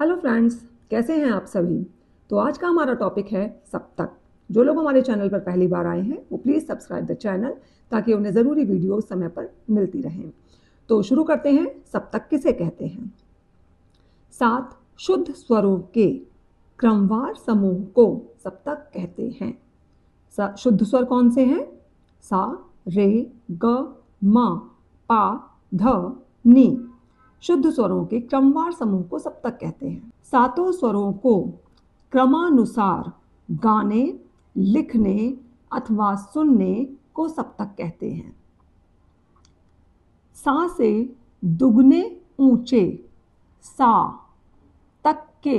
Hello friends, कैसे हैं आप सभी। तो आज का हमारा टॉपिक है सप्तक। जो लोग हमारे चैनल पर पहली बार आए हैं वो प्लीज़ सब्सक्राइब द चैनल ताकि उन्हें ज़रूरी वीडियो समय पर मिलती रहें। तो शुरू करते हैं। सप्तक किसे कहते हैं? 7 शुद्ध स्वरों के क्रमवार समूह को सप्तक कहते हैं। शुद्ध स्वर कौन से हैं? सा, रे, ग, म, पा, ध, नी। शुद्ध स्वरों के क्रमवार समूह को सप्तक कहते हैं। सातों स्वरों को क्रमानुसार गाने, लिखने अथवा सुनने को सप्तक कहते हैं। सा से दुगने ऊंचे सा तक के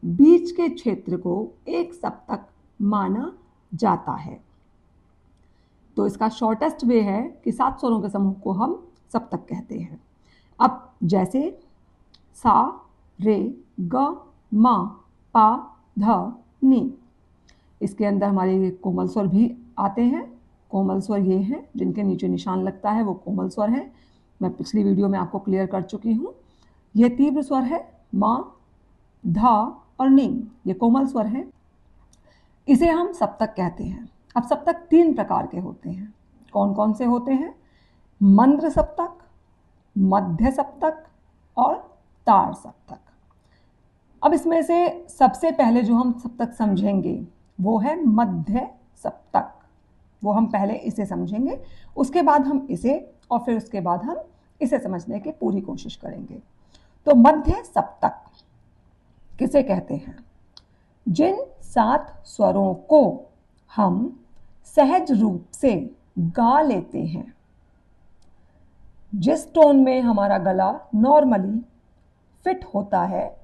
बीच के क्षेत्र को एक सप्तक माना जाता है। तो इसका शॉर्टेस्ट वे है कि 7 स्वरों के समूह को हम सप्तक कहते हैं। अब जैसे सा, रे, ग, म, पा, ध, नी। इसके अंदर हमारे कोमल स्वर भी आते हैं। कोमल स्वर ये हैं जिनके नीचे निशान लगता है, वो कोमल स्वर है। मैं पिछली वीडियो में आपको क्लियर कर चुकी हूँ। यह तीव्र स्वर है म, ध और नी, ये कोमल स्वर है। इसे हम सप्तक कहते हैं। अब सप्तक 3 प्रकार के होते हैं। कौन कौन से होते हैं? मंद्र सप्तक, मध्य सप्तक और तार सप्तक। अब इसमें से सबसे पहले जो हम सप्तक समझेंगे वो है मध्य सप्तक। वो हम पहले इसे समझेंगे, उसके बाद हम इसे, और फिर उसके बाद हम इसे समझने की पूरी कोशिश करेंगे। तो मध्य सप्तक किसे कहते हैं? जिन 7 स्वरों को हम सहज रूप से गा लेते हैं, जिस टोन में हमारा गला नॉर्मली फिट होता है,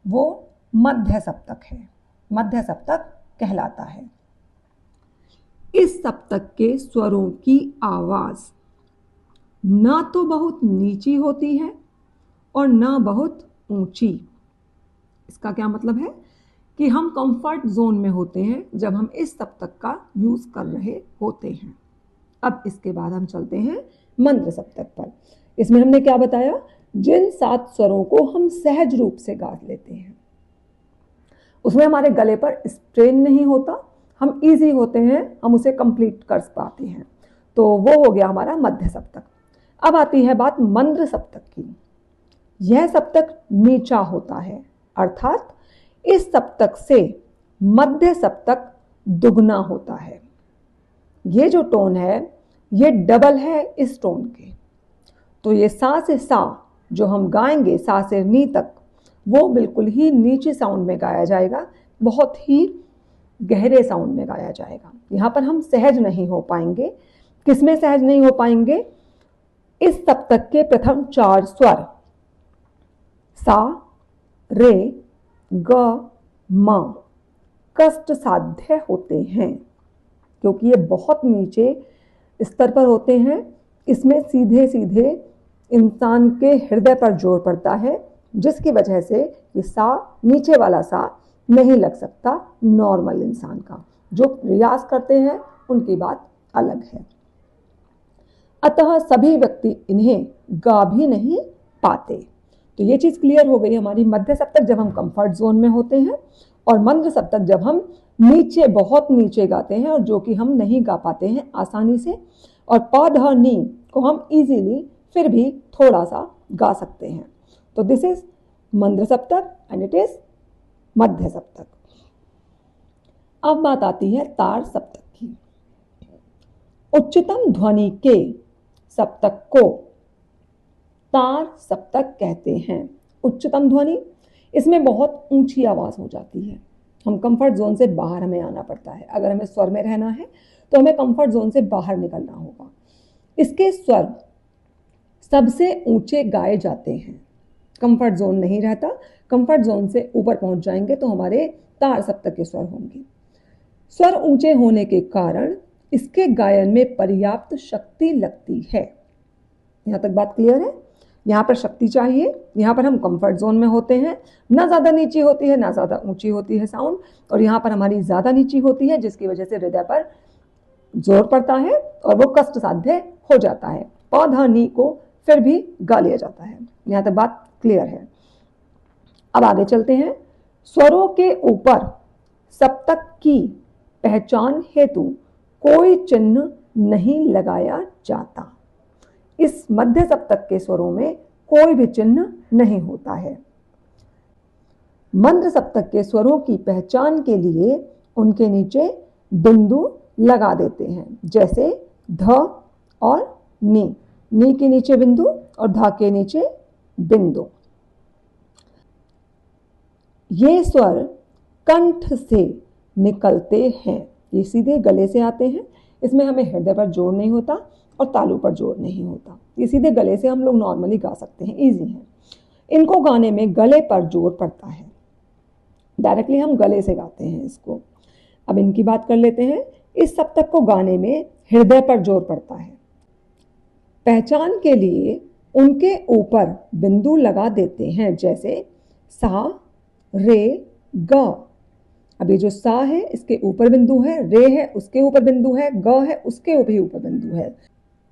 वो मध्य सप्तक है, मध्य सप्तक कहलाता है। इस सप्तक के स्वरों की आवाज ना तो बहुत नीची होती है और ना बहुत ऊंची। इसका क्या मतलब है कि हम कंफर्ट जोन में होते हैं जब हम इस सप्तक का यूज कर रहे होते हैं। अब इसके बाद हम चलते हैं मंद्र सप्तक पर। इसमें हमने क्या बताया? जिन 7 स्वरों को हम सहज रूप से गा लेते हैं, उसमें हमारे गले पर स्ट्रेन नहीं होता, हम इजी होते हैं, हम उसे कंप्लीट कर पाते हैं। तो वो हो गया हमारा मध्य सप्तक। अब आती है बात मंद्र सप्तक की। यह सप्तक नीचा होता है, अर्थात इस सप्तक से मध्य सप्तक दुगना होता है। ये जो टोन है ये डबल है इस टोन के। तो ये सा से सा जो हम गाएंगे, सा से नी तक, वो बिल्कुल ही नीचे साउंड में गाया जाएगा, बहुत ही गहरे साउंड में गाया जाएगा। यहाँ पर हम सहज नहीं हो पाएंगे। किसमें सहज नहीं हो पाएंगे? इस सप्तक के प्रथम 4 स्वर सा, रे, ग, म कष्ट साध्य होते हैं, क्योंकि ये बहुत नीचे स्तर पर होते हैं। इसमें सीधे सीधे इंसान के हृदय पर जोर पड़ता है, जिसकी वजह से ये सा, नीचे वाला सा नहीं लग सकता नॉर्मल इंसान का। जो रियाज करते हैं उनकी बात अलग है। अतः सभी व्यक्ति इन्हें गा भी नहीं पाते। तो ये चीज क्लियर हो गई हमारी। मध्य सप्तक जब हम कंफर्ट जोन में होते हैं, और मंद्र सप्तक जब हम नीचे, बहुत नीचे गाते हैं, और जो कि हम नहीं गा पाते हैं आसानी से। और प, ध, नी को हम इजीली फिर भी थोड़ा सा गा सकते हैं। तो दिस इज मंद्र सप्तक एंड इट इज मध्य सप्तक। अब बात आती है तार सप्तक की। उच्चतम ध्वनि के सप्तक को तार सप्तक कहते हैं। उच्चतम ध्वनि, इसमें बहुत ऊंची आवाज हो जाती है। हम कंफर्ट जोन से बाहर हमें आना पड़ता है। अगर हमें स्वर में रहना है तो हमें कंफर्ट जोन से बाहर निकलना होगा। इसके स्वर सबसे ऊंचे गाए जाते हैं। कंफर्ट जोन नहीं रहता, कंफर्ट जोन से ऊपर पहुंच जाएंगे तो हमारे तार सप्तक के स्वर होंगे। स्वर ऊंचे होने के कारण इसके गायन में पर्याप्त शक्ति लगती है। यहां तक बात क्लियर है? यहाँ पर शक्ति चाहिए। यहाँ पर हम कंफर्ट जोन में होते हैं, ना ज़्यादा नीची होती है ना ज़्यादा ऊंची होती है साउंड, और यहाँ पर हमारी ज़्यादा नीची होती है, जिसकी वजह से हृदय पर जोर पड़ता है और वो कष्ट साध्य हो जाता है। प, ध, नी को फिर भी गा लिया जाता है। यहाँ तक बात क्लियर है। अब आगे चलते हैं। स्वरों के ऊपर सप्तक की पहचान हेतु कोई चिन्ह नहीं लगाया जाता। इस मध्य सप्तक के स्वरों में कोई भी चिन्ह नहीं होता है। मंद्र सप्तक के स्वरों की पहचान के लिए उनके नीचे बिंदु लगा देते हैं, जैसे ध और नी के नीचे बिंदु और धा के नीचे बिंदु। ये स्वर कंठ से निकलते हैं, ये सीधे गले से आते हैं। इसमें हमें हृदय पर जोर नहीं होता और तालु पर जोर नहीं होता। ये सीधे गले से हम लोग नॉर्मली गा सकते हैं, इजी है। इनको गाने में गले पर जोर पड़ता है, डायरेक्टली हम गले से गाते हैं इसको। अब इनकी बात कर लेते हैं। इस सप्तक को गाने में हृदय पर जोर पड़ता है। पहचान के लिए उनके ऊपर बिंदु लगा देते हैं, जैसे सा, रे, ग। अभी जो सा है इसके ऊपर बिंदु है, रे है उसके ऊपर बिंदु है, ग है उसके भी ऊपर बिंदु है।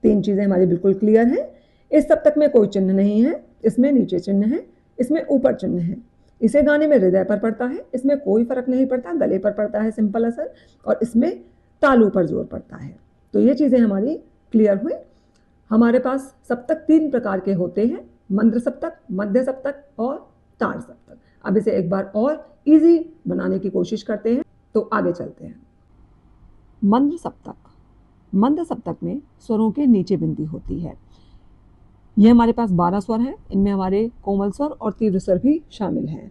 तीन चीजें हमारी बिल्कुल क्लियर हैं। इस सप्तक में कोई चिन्ह नहीं है, इसमें नीचे चिन्ह है, इसमें ऊपर चिन्ह है। इसे गाने में हृदय पर पड़ता है, इसमें कोई फर्क नहीं पड़ता, गले पर पड़ता है सिंपल असर, और इसमें तालु पर जोर पड़ता है। तो ये चीजें हमारी क्लियर हुई। हमारे पास सप्तक तीन प्रकार के होते हैं, मंद्र सप्तक, मध्य सप्तक और ताड़ सप्तक। अब इसे एक बार और इजी बनाने की कोशिश करते हैं, तो आगे चलते हैं। मंद्र सप्तक। मंद्र सप्तक में स्वरों के नीचे बिंदी होती है। ये हमारे पास 12 स्वर हैं, इनमें हमारे कोमल स्वर और तीव्र स्वर भी शामिल हैं।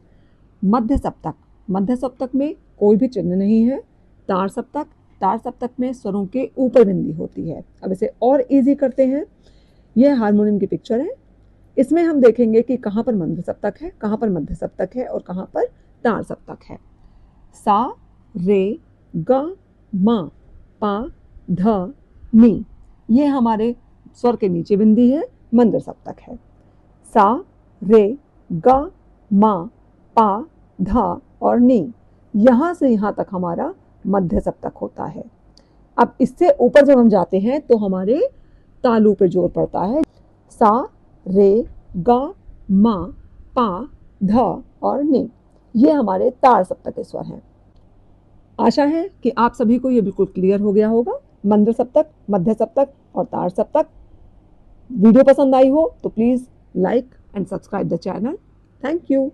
मध्य सप्तक। मध्य सप्तक में कोई भी चिन्ह नहीं है। ताड़ सप्तक। ताड़ सप्तक में स्वरों के ऊपर बिंदी होती है। अब इसे और इजी करते हैं। यह हारमोनियम की पिक्चर है। इसमें हम देखेंगे कि कहाँ पर मंद्र सप्तक है, कहाँ पर मध्य सप्तक है और कहाँ पर ताड़ सप्तक है। सा, रे, ग, मा, पा, ध, नी, ये हमारे स्वर के नीचे बिंदी है, मंद्र सप्तक है। सा, रे, ग, मा, पा, धा और नी, यहाँ से यहाँ तक हमारा मध्य सप्तक होता है। अब इससे ऊपर जब हम जाते हैं तो हमारे तालु पर जोर पड़ता है। सा, रे, ग, मा, पा, ध और नी, ये हमारे ताड़ सप्तक के स्वर हैं। आशा है कि आप सभी को ये बिल्कुल क्लियर हो गया होगा। मंद्र सप्तक, मध्य सप्तक और ताड़ सप्तक। वीडियो पसंद आई हो तो please like and subscribe the channel. Thank you.